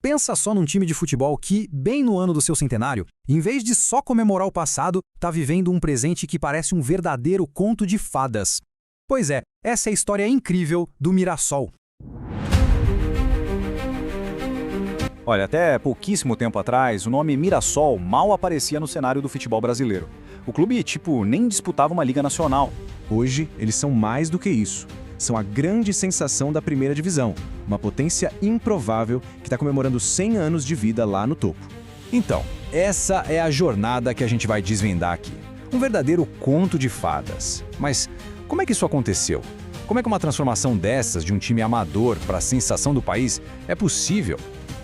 Pensa só num time de futebol que, bem no ano do seu centenário, em vez de só comemorar o passado, tá vivendo um presente que parece um verdadeiro conto de fadas. Pois é, essa é a história incrível do Mirassol. Olha, até pouquíssimo tempo atrás, o nome Mirassol mal aparecia no cenário do futebol brasileiro. O clube, nem disputava uma liga nacional. Hoje, eles são mais do que isso. São a grande sensação da primeira divisão, uma potência improvável que está comemorando 100 anos de vida lá no topo. Então, essa é a jornada que a gente vai desvendar aqui. Um verdadeiro conto de fadas. Mas como é que isso aconteceu? Como é que uma transformação dessas de um time amador para a sensação do país é possível?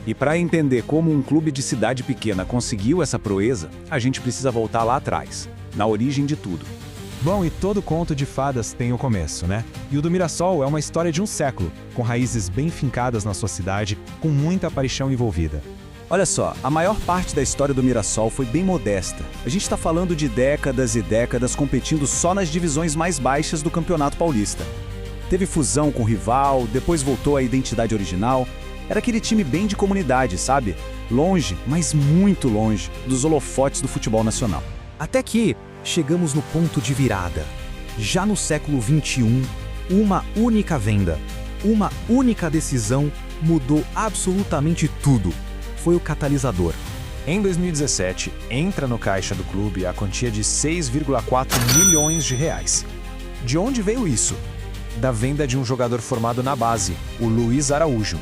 E para entender como um clube de cidade pequena conseguiu essa proeza, a gente precisa voltar lá atrás, na origem de tudo. Bom, e todo conto de fadas tem o começo, né? E o do Mirassol é uma história de um século, com raízes bem fincadas na sua cidade, com muita paixão envolvida. Olha só, a maior parte da história do Mirassol foi bem modesta. A gente está falando de décadas e décadas competindo só nas divisões mais baixas do Campeonato Paulista. Teve fusão com o rival, depois voltou à identidade original. Era aquele time bem de comunidade, sabe? Longe, mas muito longe, dos holofotes do futebol nacional. Até que chegamos no ponto de virada. Já no século XXI, uma única venda, uma única decisão mudou absolutamente tudo. Foi o catalisador. Em 2017, entra no caixa do clube a quantia de 6,4 milhões de reais. De onde veio isso? Da venda de um jogador formado na base, o Luiz Araújo.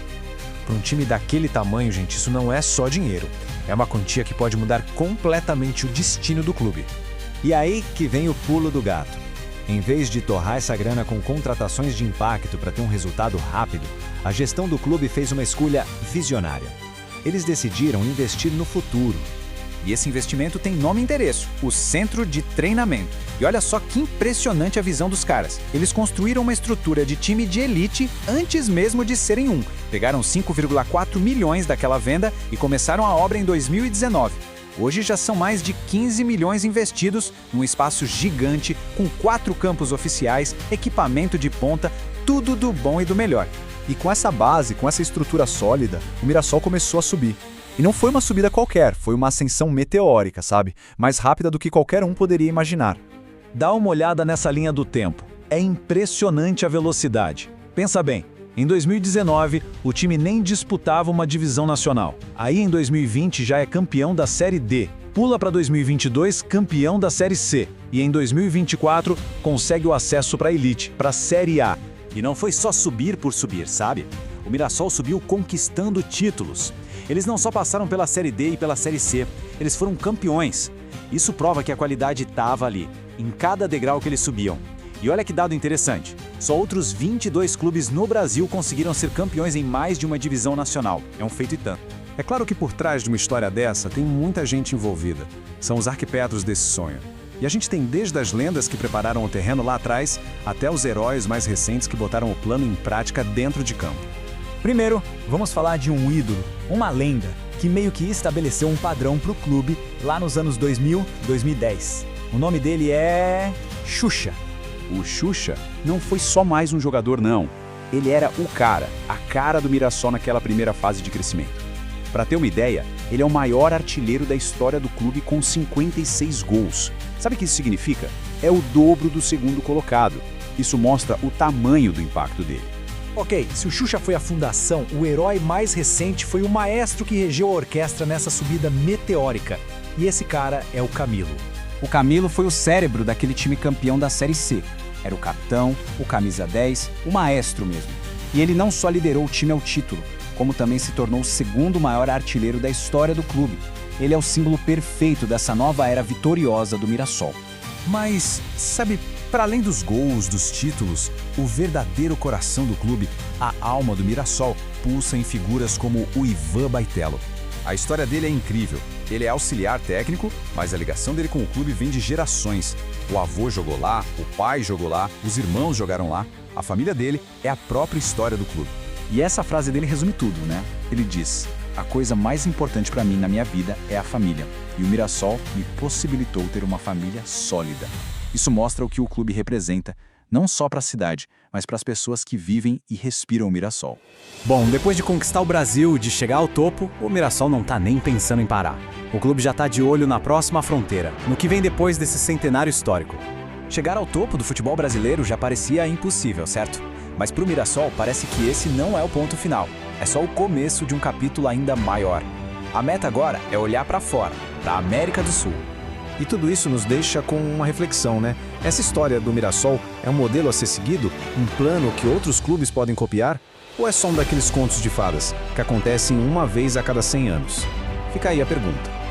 Para um time daquele tamanho, gente, isso não é só dinheiro. É uma quantia que pode mudar completamente o destino do clube. E aí que vem o pulo do gato. Em vez de torrar essa grana com contratações de impacto para ter um resultado rápido, a gestão do clube fez uma escolha visionária. Eles decidiram investir no futuro. E esse investimento tem nome e endereço, o Centro de Treinamento. E olha só que impressionante a visão dos caras. Eles construíram uma estrutura de time de elite antes mesmo de serem um. Pegaram 5,4 milhões daquela venda e começaram a obra em 2019. Hoje já são mais de 15 milhões investidos num espaço gigante, com 4 campos oficiais, equipamento de ponta, tudo do bom e do melhor. E com essa base, com essa estrutura sólida, o Mirassol começou a subir. E não foi uma subida qualquer, foi uma ascensão meteórica, sabe? Mais rápida do que qualquer um poderia imaginar. Dá uma olhada nessa linha do tempo. É impressionante a velocidade. Pensa bem, em 2019, o time nem disputava uma divisão nacional. Aí em 2020 já é campeão da Série D. Pula para 2022, campeão da Série C. E em 2024, consegue o acesso para a Elite, para a Série A. E não foi só subir por subir, sabe? O Mirassol subiu conquistando títulos. Eles não só passaram pela Série D e pela Série C, eles foram campeões. Isso prova que a qualidade estava ali, em cada degrau que eles subiam. E olha que dado interessante, só outros 22 clubes no Brasil conseguiram ser campeões em mais de uma divisão nacional. É um feito e tanto. É claro que por trás de uma história dessa tem muita gente envolvida. São os arquitetos desse sonho. E a gente tem desde as lendas que prepararam o terreno lá atrás, até os heróis mais recentes que botaram o plano em prática dentro de campo. Primeiro, vamos falar de um ídolo, uma lenda, que meio que estabeleceu um padrão para o clube lá nos anos 2000, 2010. O nome dele é Xuxa. O Xuxa não foi só mais um jogador, não. Ele era o cara, a cara do Mirassol naquela primeira fase de crescimento. Para ter uma ideia, ele é o maior artilheiro da história do clube com 56 gols. Sabe o que isso significa? É o dobro do segundo colocado. Isso mostra o tamanho do impacto dele. Ok, se o Xuxa foi a fundação, o herói mais recente foi o maestro que regeu a orquestra nessa subida meteórica. E esse cara é o Camilo. O Camilo foi o cérebro daquele time campeão da Série C. Era o capitão, o camisa 10, o maestro mesmo. E ele não só liderou o time ao título, como também se tornou o segundo maior artilheiro da história do clube. Ele é o símbolo perfeito dessa nova era vitoriosa do Mirassol. Mas, sabe, para além dos gols, dos títulos, o verdadeiro coração do clube, a alma do Mirassol, pulsa em figuras como o Ivan Baitello. A história dele é incrível. Ele é auxiliar técnico, mas a ligação dele com o clube vem de gerações. O avô jogou lá, o pai jogou lá, os irmãos jogaram lá. A família dele é a própria história do clube. E essa frase dele resume tudo, né? Ele diz: a coisa mais importante para mim na minha vida é a família. E o Mirassol me possibilitou ter uma família sólida. Isso mostra o que o clube representa, não só para a cidade, mas para as pessoas que vivem e respiram o Mirassol. Bom, depois de conquistar o Brasil e de chegar ao topo, o Mirassol não tá nem pensando em parar. O clube já tá de olho na próxima fronteira, no que vem depois desse centenário histórico. Chegar ao topo do futebol brasileiro já parecia impossível, certo? Mas para o Mirassol parece que esse não é o ponto final. É só o começo de um capítulo ainda maior. A meta agora é olhar para fora, para a América do Sul. E tudo isso nos deixa com uma reflexão, né? Essa história do Mirassol é um modelo a ser seguido? Um plano que outros clubes podem copiar? Ou é só um daqueles contos de fadas que acontecem uma vez a cada 100 anos? Fica aí a pergunta.